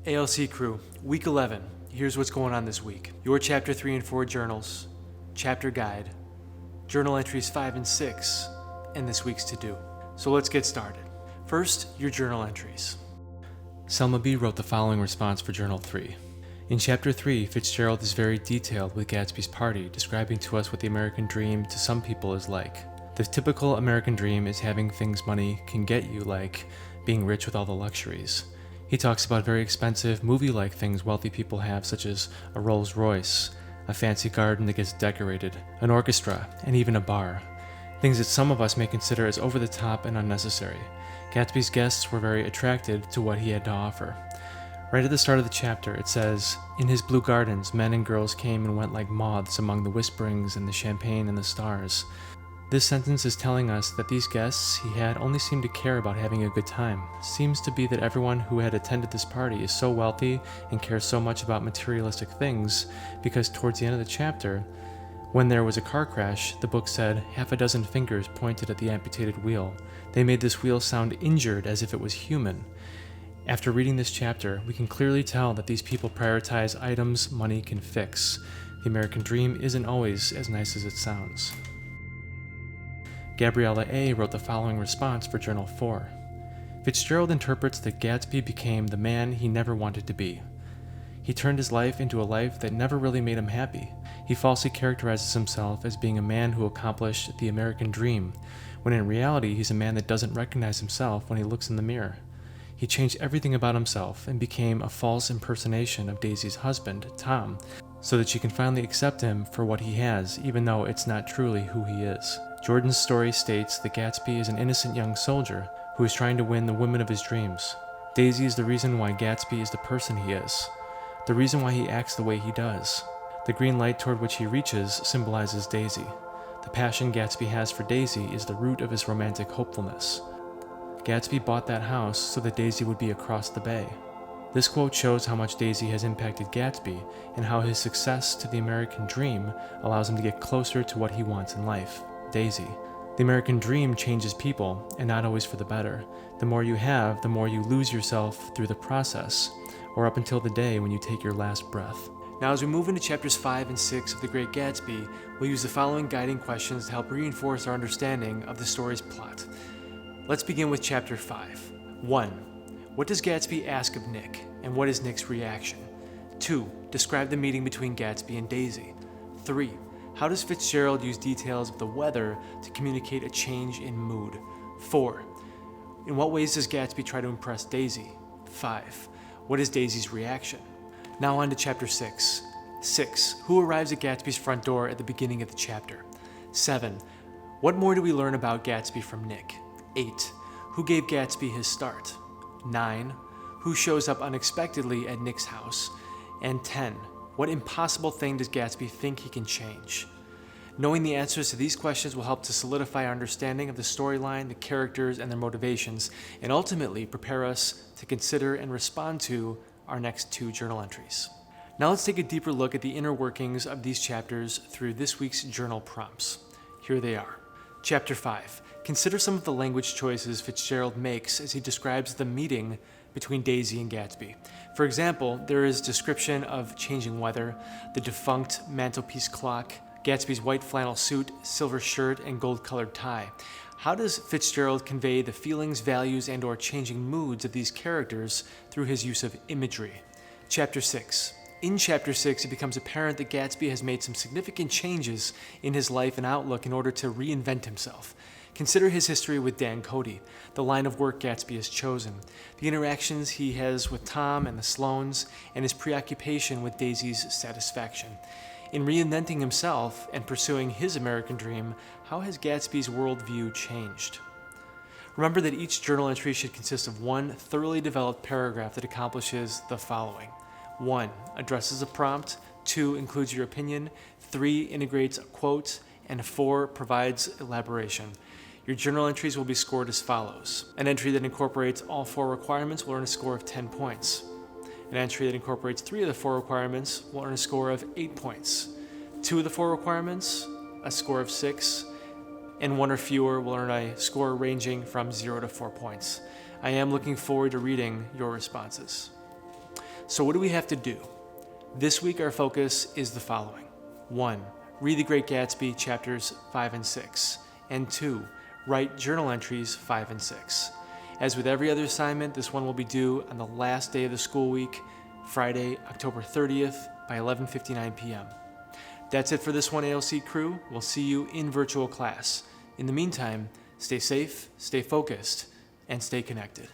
ALC crew, week 11. Here's what's going on this week. Your chapter 3 and 4 journals, chapter guide, journal entries 5 and 6, and this week's to-do. So let's get started. First, your journal entries. Selma B. wrote the following response for journal 3. In chapter 3, Fitzgerald is very detailed with Gatsby's party, describing to us what the American dream to some people is like. The typical American dream is having things money can get you, like being rich with all the luxuries. He talks about very expensive, movie-like things wealthy people have, such as a Rolls Royce, a fancy garden that gets decorated, an orchestra, and even a bar. Things that some of us may consider as over-the-top and unnecessary. Gatsby's guests were very attracted to what he had to offer. Right at the start of the chapter, it says, "In his blue gardens, men and girls came and went like moths among the whisperings and the champagne and the stars." This sentence is telling us that these guests he had only seemed to care about having a good time. Seems to be that everyone who had attended this party is so wealthy and cares so much about materialistic things, because towards the end of the chapter, when there was a car crash, the book said, half a dozen fingers pointed at the amputated wheel. They made this wheel sound injured as if it was human. After reading this chapter, we can clearly tell that these people prioritize items money can fix. The American dream isn't always as nice as it sounds. Gabriella A. wrote the following response for Journal 4. Fitzgerald interprets that Gatsby became the man he never wanted to be. He turned his life into a life that never really made him happy. He falsely characterizes himself as being a man who accomplished the American dream, when in reality he's a man that doesn't recognize himself when he looks in the mirror. He changed everything about himself and became a false impersonation of Daisy's husband, Tom, so that she can finally accept him for what he has, even though it's not truly who he is. Jordan's story states that Gatsby is an innocent young soldier who is trying to win the woman of his dreams. Daisy is the reason why Gatsby is the person he is, the reason why he acts the way he does. The green light toward which he reaches symbolizes Daisy. The passion Gatsby has for Daisy is the root of his romantic hopefulness. Gatsby bought that house so that Daisy would be across the bay. This quote shows how much Daisy has impacted Gatsby and how his success to the American dream allows him to get closer to what he wants in life, Daisy. The American dream changes people, and not always for the better. The more you have, the more you lose yourself through the process, or up until the day when you take your last breath. Now, as we move into chapters 5 and 6 of The Great Gatsby, we'll use the following guiding questions to help reinforce our understanding of the story's plot. Let's begin with chapter 5. 1. What does Gatsby ask of Nick, and what is Nick's reaction? 2. Describe the meeting between Gatsby and Daisy. 3. How does Fitzgerald use details of the weather to communicate a change in mood? 4. In what ways does Gatsby try to impress Daisy? 5. What is Daisy's reaction? Now on to chapter 6. 6. Who arrives at Gatsby's front door at the beginning of the chapter? 7. What more do we learn about Gatsby from Nick? 8. Who gave Gatsby his start? 9. Who shows up unexpectedly at Nick's house? And 10. What impossible thing does Gatsby think he can change? Knowing the answers to these questions will help to solidify our understanding of the storyline, the characters, and their motivations, and ultimately prepare us to consider and respond to our next 2 journal entries. Now let's take a deeper look at the inner workings of these chapters through this week's journal prompts. Here they are. Chapter 5. Consider some of the language choices Fitzgerald makes as he describes the meeting between Daisy and Gatsby. For example, there is description of changing weather, the defunct mantelpiece clock, Gatsby's white flannel suit, silver shirt, and gold-colored tie. How does Fitzgerald convey the feelings, values, and/or changing moods of these characters through his use of imagery? Chapter 6. In Chapter 6, it becomes apparent that Gatsby has made some significant changes in his life and outlook in order to reinvent himself. Consider his history with Dan Cody, the line of work Gatsby has chosen, the interactions he has with Tom and the Sloanes, and his preoccupation with Daisy's satisfaction. In reinventing himself and pursuing his American dream, how has Gatsby's worldview changed? Remember that each journal entry should consist of one thoroughly developed paragraph that accomplishes the following. 1. Addresses a prompt. 2. Includes your opinion. 3. Integrates a quote. And 4. Provides elaboration. Your journal entries will be scored as follows. An entry that incorporates all 4 requirements will earn a score of 10 points. An entry that incorporates 3 of the 4 requirements will earn a score of 8 points. 2 of the 4 requirements, a score of 6, and 1 or fewer will earn a score ranging from 0 to 4 points. I am looking forward to reading your responses. So what do we have to do? This week our focus is the following. 1. Read The Great Gatsby chapters 5 and 6. And 2. Write journal entries 5 and 6. As with every other assignment, this one will be due on the last day of the school week, Friday, October 30th by 11:59 p.m. That's it for this one, ALC crew. We'll see you in virtual class. In the meantime, stay safe, stay focused, and stay connected.